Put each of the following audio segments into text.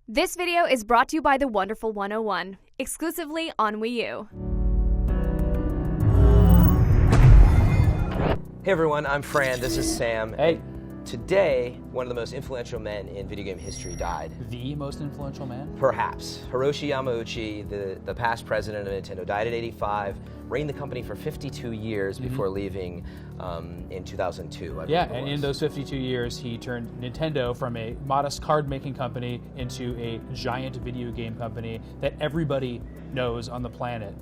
This video is brought to you by the Wonderful 101, exclusively on Wii U. Hey everyone, I'm Fran, this is Sam. Hey. Today, one of the most influential men in video game history died. The most influential man? Perhaps. Hiroshi Yamauchi, the past president of Nintendo, died at 85, reigned the company for 52 years before leaving in 2002. Yeah, and in those 52 years, he turned Nintendo from a modest card-making company into a giant video game company that everybody knows on the planet.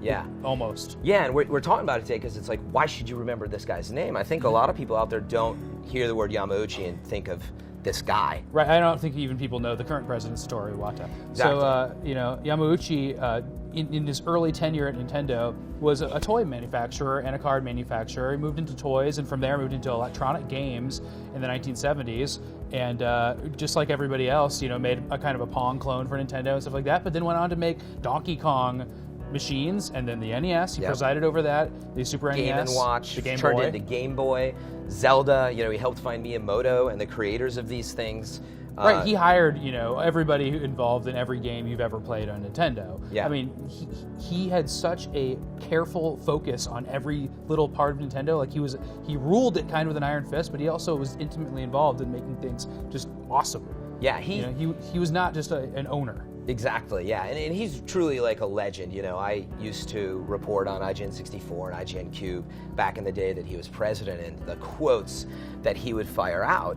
Yeah. Almost. Yeah, and we're talking about it today because it's like, why should you remember this guy's name? I think a lot of people out there don't hear the word Yamauchi and think of this guy. Right, I don't think even people know the current president, Satoru Iwata. Exactly. So, Yamauchi, in his early tenure at Nintendo, was a toy manufacturer and a card manufacturer. He moved into toys, and from there moved into electronic games in the 1970s. And just like everybody else, made a kind of a Pong clone for Nintendo and stuff like that, but then went on to make Donkey Kong machines, and then the NES. He presided over that. The Super Game NES, and Watch, the Game turned Boy. into Game Boy, Zelda. He helped find Miyamoto and the creators of these things. Right, he hired everybody involved in every game you've ever played on Nintendo. Yeah. I mean, he had such a careful focus on every little part of Nintendo. Like he ruled it kind of with an iron fist, but he also was intimately involved in making things just awesome. Yeah, he was not just an owner. Exactly, yeah, and he's truly like a legend. I used to report on IGN 64 and IGN Cube back in the day that he was president, and the quotes that he would fire out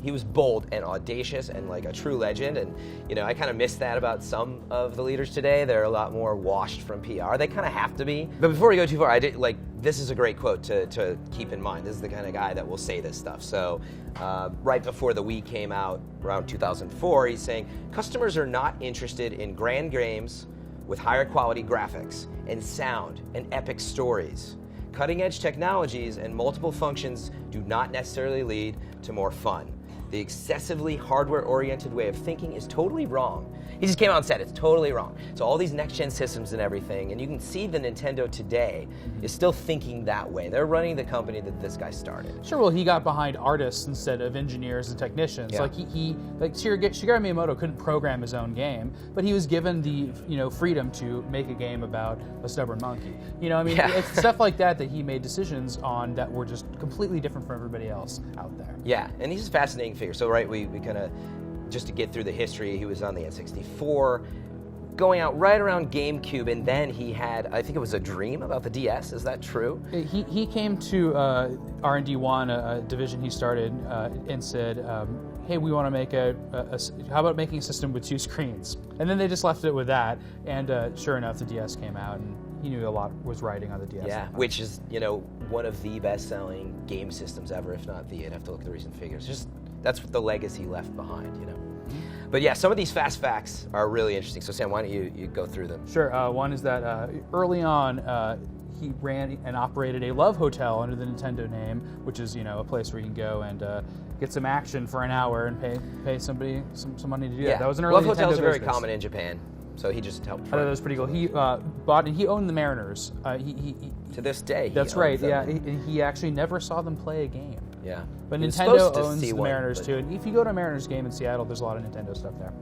he was bold and audacious and like a true legend. And I kind of miss that about some of the leaders today. They're a lot more washed from PR. They kind of have to be. But before we go too far, this is a great quote to keep in mind. This is the kind of guy that will say this stuff. So right before the Wii came out, around 2004, he's saying, customers are not interested in grand games with higher quality graphics and sound and epic stories. Cutting edge technologies and multiple functions do not necessarily lead to more fun. The excessively hardware-oriented way of thinking is totally wrong. He just came out and said it's totally wrong. So all these next-gen systems and everything, and you can see the Nintendo today is still thinking that way. They're running the company that this guy started. Sure, well, he got behind artists instead of engineers and technicians. Yeah. Like Shigeru Miyamoto couldn't program his own game, but he was given the freedom to make a game about a stubborn monkey. It's stuff like that he made decisions on that were just completely different from everybody else out there. Yeah, and he's a fascinating figure. So we kind of, just to get through the history, he was on the N64, going out right around GameCube, and then he had, I think it was a dream about the DS. Is that true? He came to R&D 1, a division he started, and said, hey, we want to make how about making a system with 2 screens? And then they just left it with that, and sure enough, the DS came out, and he knew a lot was riding on the DS. Yeah, which is, one of the best-selling game systems ever, if not the. I'd have to look at the recent figures. That's the legacy left behind, But yeah, some of these fast facts are really interesting. So Sam, why don't you go through them? Sure. One is that early on, he ran and operated a Love Hotel under the Nintendo name, which is a place where you can go and get some action for an hour and pay somebody some money to do that. That was an early Love Nintendo hotels are very business. common in Japan, so he just helped. I thought that was pretty cool. He bought and he owned the Mariners. To this day, that's right. Yeah, he actually never saw them play a game. Yeah. But He was Nintendo supposed to owns see the one, Mariners but- too. And if you go to a Mariners game in Seattle, there's a lot of Nintendo stuff there.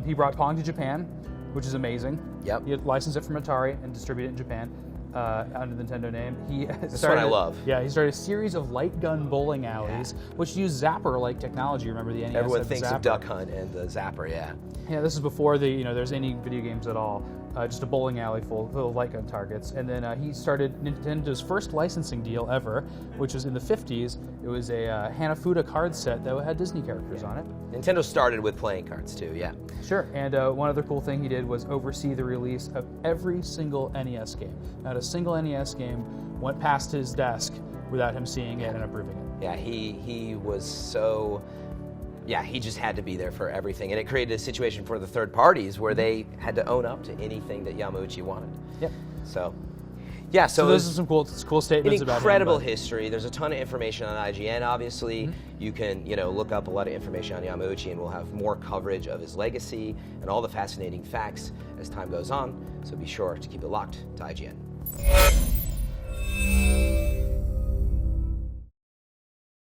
He brought Pong to Japan, which is amazing. Yep. He had licensed it from Atari and distributed it in Japan under the Nintendo name. That's what I love. Yeah, he started a series of light gun bowling alleys, which used Zapper-like technology. Remember the NES? Everyone had the thinks Zapper. of Duck Hunt and the Zapper, yeah. Yeah, this is before there's any video games at all. Just a bowling alley full of light gun targets. And then he started Nintendo's first licensing deal ever, which was in the 50s. It was a Hanafuda card set that had Disney characters on it. Nintendo started with playing cards too, yeah. Sure, and one other cool thing he did was oversee the release of every single NES game. Not a single NES game went past his desk without him seeing it and approving it. Yeah, he was so... Yeah, he just had to be there for everything. And it created a situation for the third parties where they had to own up to anything that Yamauchi wanted. Yep. So, yeah, so those are some cool statements about him. Incredible history. There's a ton of information on IGN, obviously. You can, look up a lot of information on Yamauchi, and we'll have more coverage of his legacy and all the fascinating facts as time goes on. So be sure to keep it locked to IGN.